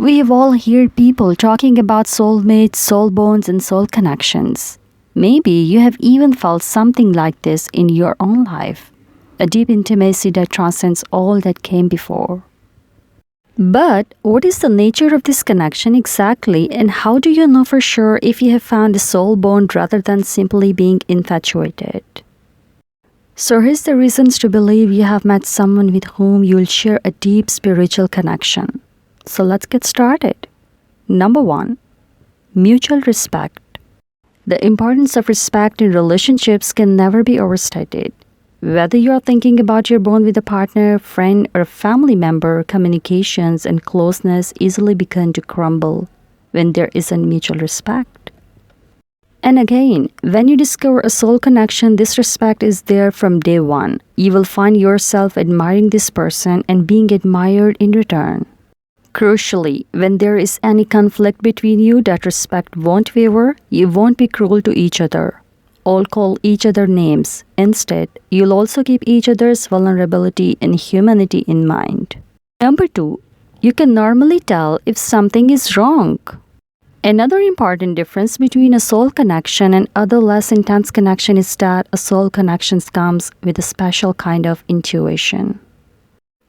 We have all heard people talking about soulmates, soul bonds, and soul connections. Maybe you have even felt something like this in your own life, a deep intimacy that transcends all that came before. But what is the nature of this connection exactly, and how do you know for sure if you have found a soul bond rather than simply being infatuated? So here's the reasons to believe you have met someone with whom you'll share a deep spiritual connection. So let's get started. Number 1. Mutual respect. The importance of respect in relationships can never be overstated. Whether you are thinking about your bond with a partner, friend, or family member, communications and closeness easily begin to crumble when there isn't mutual respect. And again, when you discover a soul connection, this respect is there from day one. You will find yourself admiring this person and being admired in return. Crucially, when there is any conflict between you, that respect won't waver. You won't be cruel to each other. All call each other names. Instead, you'll also keep each other's vulnerability and humanity in mind. Number 2, you can normally tell if something is wrong. Another important difference between a soul connection and other less intense connection is that a soul connection comes with a special kind of intuition.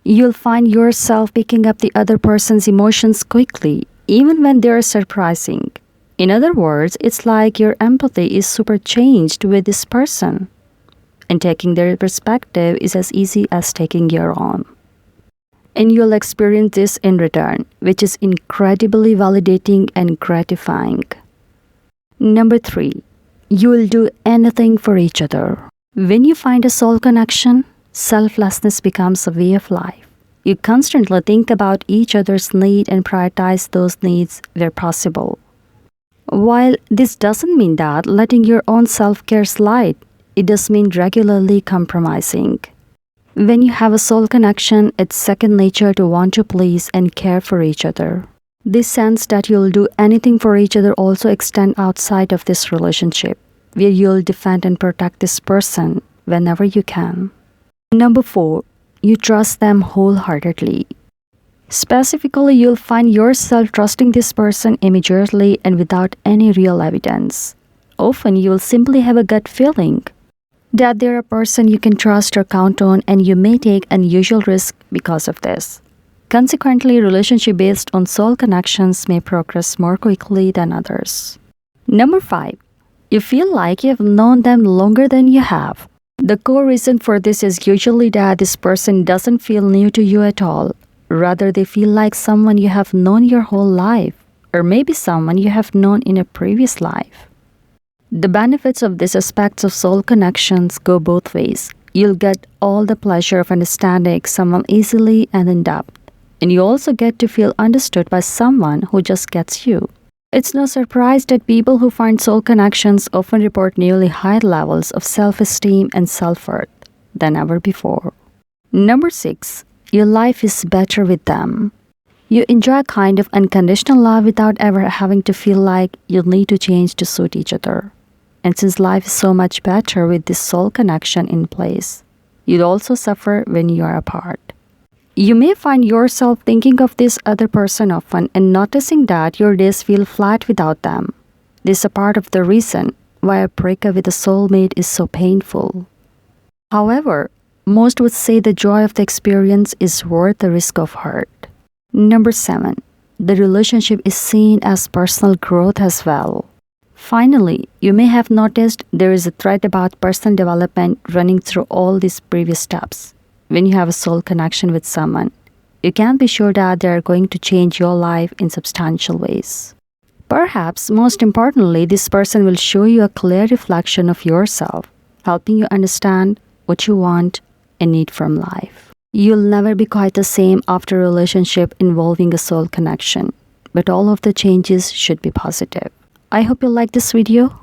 You'll find yourself picking up the other person's emotions quickly, even when they're surprising. In other words, it's like your empathy is superchanged with this person, and taking their perspective is as easy as taking your own. And you'll experience this in return, which is incredibly validating and gratifying. Number 3, you will do anything for each other. When you find a soul connection, selflessness becomes a way of life. You constantly think about each other's needs and prioritize those needs where possible. While this doesn't mean that letting your own self-care slide, it does mean regularly compromising. When you have a soul connection, it's second nature to want to please and care for each other. This sense that you'll do anything for each other also extends outside of this relationship, where you'll defend and protect this person whenever you can. Number 4, you trust them wholeheartedly. Specifically, you'll find yourself trusting this person immediately and without any real evidence. Often, you'll simply have a gut feeling that they're a person you can trust or count on, and you may take unusual risks because of this. Consequently, relationships based on soul connections may progress more quickly than others. Number 5, you feel like you have known them longer than you have. The core reason for this is usually that this person doesn't feel new to you at all. Rather, they feel like someone you have known your whole life, or maybe someone you have known in a previous life. The benefits of these aspects of soul connections go both ways. You'll get all the pleasure of understanding someone easily and in depth, and you also get to feel understood by someone who just gets you. It's no surprise that people who find soul connections often report nearly higher levels of self-esteem and self-worth than ever before. Number 6, your life is better with them. You enjoy a kind of unconditional love without ever having to feel like you'll need to change to suit each other. And since life is so much better with this soul connection in place, you'll also suffer when you are apart. You may find yourself thinking of this other person often and noticing that your days feel flat without them. This is a part of the reason why a breakup with a soulmate is so painful. However, most would say the joy of the experience is worth the risk of hurt. Number 7, the relationship is seen as personal growth as well. Finally, you may have noticed there is a thread about personal development running through all these previous steps. When you have a soul connection with someone, you can be sure that they are going to change your life in substantial ways. Perhaps most importantly, this person will show you a clear reflection of yourself, helping you understand what you want and need from life. You'll never be quite the same after a relationship involving a soul connection, but all of the changes should be positive. I hope you like this video.